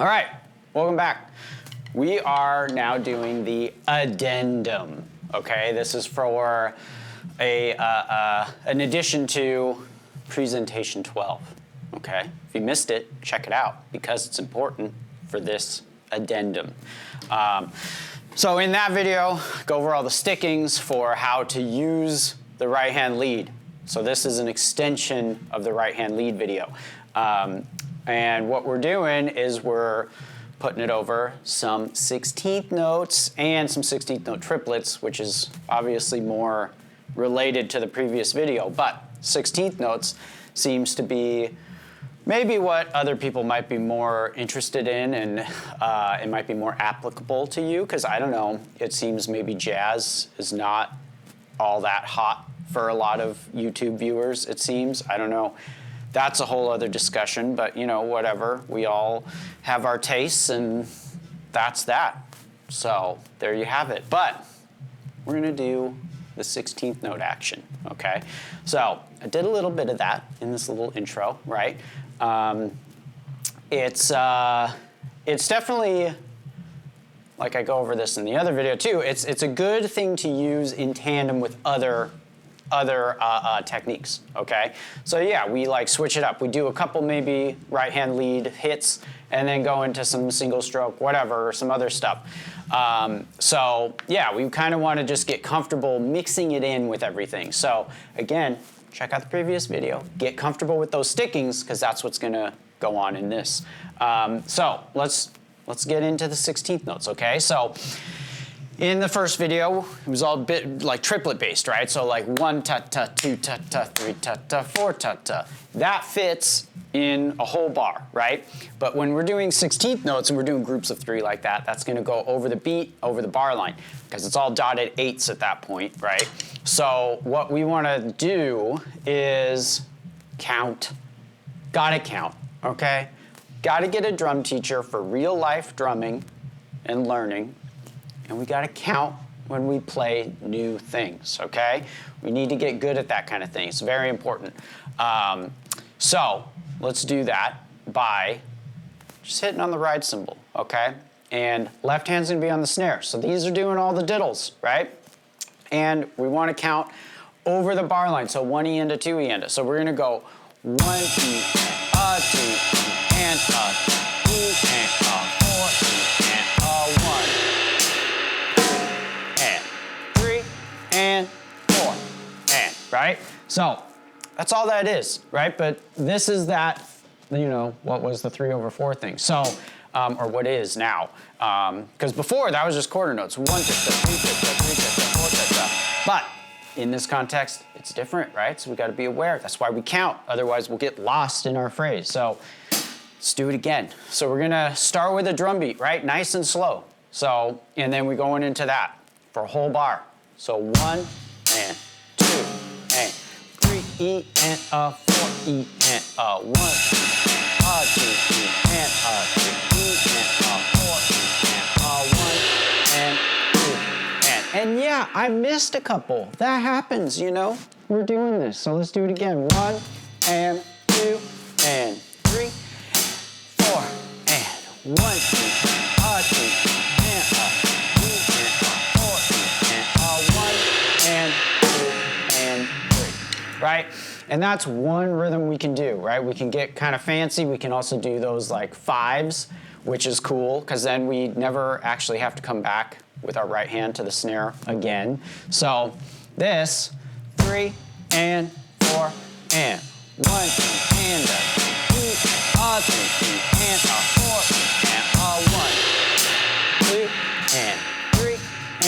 All right, welcome back. We are now doing the addendum, okay? This is for an addition to presentation 12, okay? If you missed it, check it out because it's important for this addendum. So in that video, go over all the stickings for how to use the right hand lead. So this is an extension of the right hand lead video. And what we're doing is we're putting it over some 16th notes and some 16th note triplets, which is obviously more related to the previous video, but 16th notes seems to be maybe what other people might be more interested in, and it might be more applicable to you, because I don't know, it seems maybe jazz is not all that hot for a lot of YouTube viewers, it seems. I don't know. That's a whole other discussion, but you know, whatever. We all have our tastes, and that's that. So there you have it. But we're gonna do the 16th note action, okay? So I did a little bit of that in this little intro, right? It's definitely, like I go over this in the other video too, it's a good thing to use in tandem with other techniques, okay? So yeah, we like switch it up. We do a couple maybe right hand lead hits and then go into some single stroke, whatever, or some other stuff. So yeah, we kind of want to just get comfortable mixing it in with everything. So again, check out the previous video. Get comfortable with those stickings because that's what's gonna go on in this. So let's get into the 16th notes, okay? So in the first video, it was all a bit like triplet based, right? So like 1 ta-ta, 2 ta-ta, 3 ta-ta, 4 ta-ta. That fits in a whole bar, right? But when we're doing 16th notes and we're doing groups of 3 like that, that's gonna go over the beat, over the bar line, because it's all dotted 8s at that point, right? So what we wanna do is count, gotta count, okay? Gotta get a drum teacher for real life drumming and learning. And we gotta count when we play new things, okay? We need to get good at that kind of thing. It's very important. So let's do that by just hitting on the ride cymbal, okay? And left hand's gonna be on the snare. So these are doing all the diddles, right? And we wanna count over the bar line. So 1 E and a 2 E and a. So we're gonna go 1 E and a 2 E and a 2 and a 4 E and a 1. And 4, and, right? So that's all that is, right? But this is that, you know, what was the 3/4 thing. So, or what is now. Because before that was just quarter notes. 1 ta-ta, 3 ta-ta, 3 ta-ta, 4 ta-ta. But in this context, it's different, right? So we gotta be aware. That's why we count. Otherwise we'll get lost in our phrase. So let's do it again. So we're gonna start with a drum beat, right? Nice and slow. So, and then we're going into that for a whole bar. So 1 and 2 and 3 E and a 4 E and a 1 a 2 E and a 3 E and a 4 E and a 1 and 2 and yeah, I missed a couple. That happens, you know. We're doing this, so let's do it again. 1 and 2 and 3 4 and 1 2 a 2 and a right? And that's one rhythm we can do, right? We can get kind of fancy. We can also do those like 5s, which is cool, because then we never actually have to come back with our right hand to the snare again. So this, 3 and 4 and 1 and a 2 a 3 and a 4 and a 1 2 and 3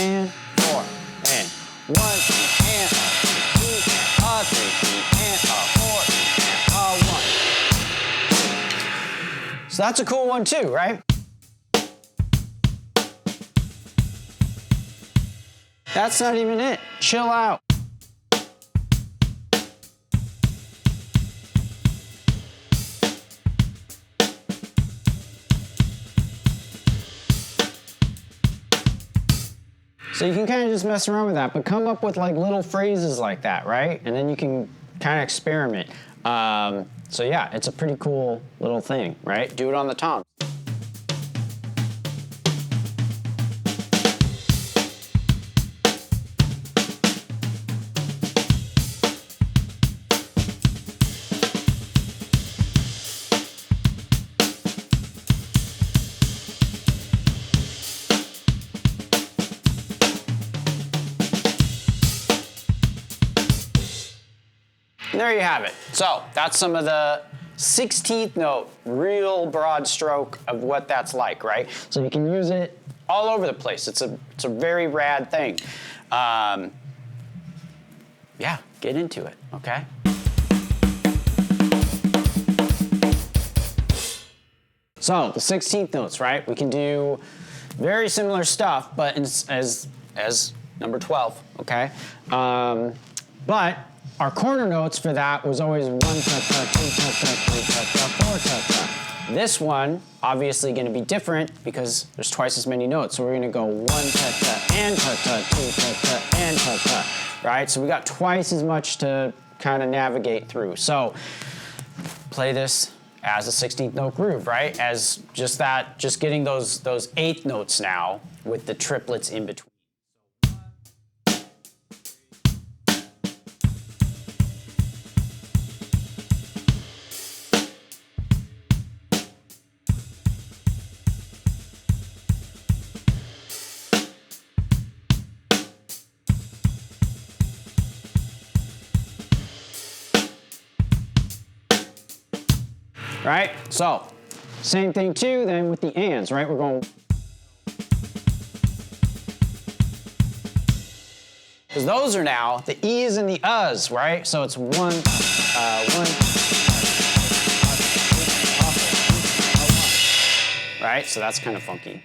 and 4 and 1 and a 2 a 3 and a 4 and a 1. So that's a cool one too, right? That's not even it. Chill out. So you can kind of just mess around with that, but come up with like little phrases like that, right? And then you can kind of experiment. So yeah, it's a pretty cool little thing, right? Do it on the toms. there you have it. So that's some of the 16th note, real broad stroke of what that's like, right? So you can use it all over the place. It's a very rad thing. Yeah, get into it, okay? So the 16th notes, right? We can do very similar stuff, but as number 12, okay? But our corner notes for that was always 1 ta-ta, 2 ta-ta, 3 ta-ta, 4 ta-ta. This one, obviously gonna be different because there's twice as many notes. So we're gonna go 1 ta-ta and ta-ta, 2 ta-ta and ta-ta, right? So we got twice as much to kind of navigate through. So play this as a 16th note groove, right? As just getting those 8th notes now with the triplets in between. Right? So, same thing too then with the ands, right? We're going, because those are now the E's and the U's, right? So it's 1, 1, right? So that's kind of funky.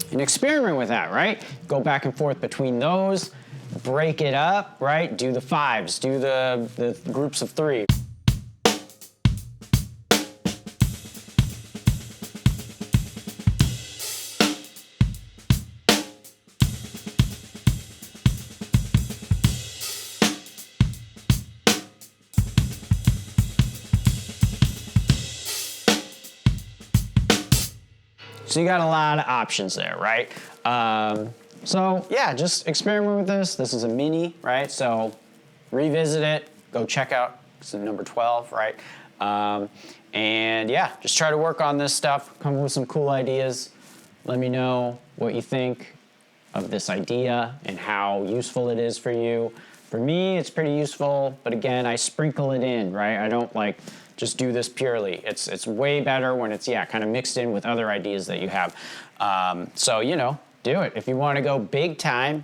And experiment with that, right? Go back and forth between those, break it up, right? Do the 5s, do the groups of 3. So you got a lot of options there, right? So yeah, just experiment with this. This is a mini, right? So revisit it, go check out some number 12, right? And yeah, just try to work on this stuff, come up with some cool ideas. Let me know what you think of this idea and how useful it is for you. For me, it's pretty useful, but again, I sprinkle it in, right? I don't like just do this purely. It's way better when it's, yeah, kind of mixed in with other ideas that you have. So, you know, do it. If you want to go big time,